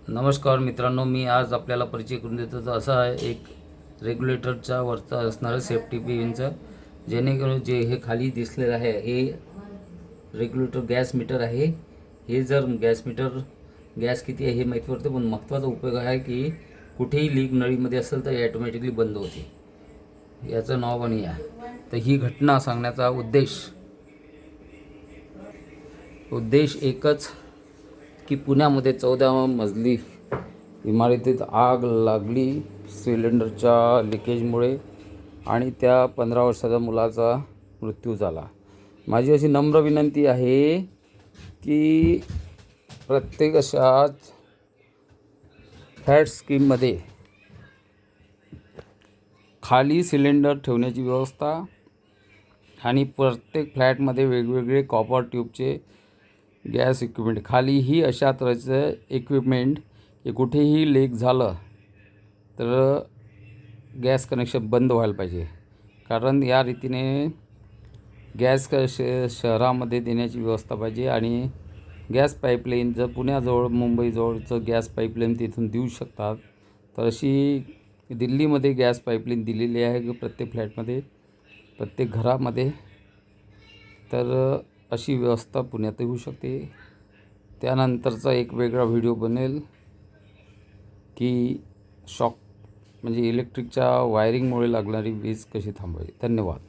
नमस्कार मित्रांनो, मी आज आपल्याला परिचय करून देतो. तर असा आहे एक रेग्युलेटरचा वरचा असणारं सेफ्टी पिनचं, जेणेकरून जे हे खाली दिसलेलं आहे हे रेग्युलेटर गॅस मीटर आहे. हे जर गॅस मीटर गॅस किती आहे हे माहीत पडते, पण महत्त्वाचा उपयोग आहे की कुठेही लीक नळीमध्ये असेल तर हे ॲटोमॅटिकली बंद होते. याचं नाव आणि या तर ही घटना सांगण्याचा उद्देश एकच की पुण्यामध्ये 14 मजली इमारतीत आग लागली सिलेंडरच्या लिकेजमुळे आणि त्या 15 वर्षाच्या मुलाचा मृत्यू झाला. माझी अशी नम्र विनंती आहे की प्रत्येक अशाच फ्लॅट स्कीममध्ये खाली सिलेंडर ठेवण्याची व्यवस्था आणि प्रत्येक फ्लॅटमध्ये वेगवेगळे कॉपर ट्यूबचे गॅस इक्विपमेंट, खालीही अशा तऱ्हेचं इक्विपमेंट की कुठेही लीक झालं तर गॅस कनेक्शन बंद व्हायला पाहिजे. कारण या रीतीने गॅस शहरामध्ये देण्याची व्यवस्था पाहिजे. आणि गॅस पाईपलाईन जर पुण्याजवळ मुंबईजवळचं गॅस पाईपलाईन तिथून देऊ शकतात, तर अशी दिल्लीमध्ये गॅस पाईपलाईन दिलेली आहे प्रत्येक फ्लॅटमध्ये, प्रत्येक घरामध्ये. तर अशी व्यवस्था पुण्यातही होऊ शकते. त्यानंतरचा एक वेगळा व्हिडिओ बनेल की शॉक म्हणजे इलेक्ट्रिकच्या वायरिंगमुळे लागणारी वीज कशी थांबवायची. धन्यवाद.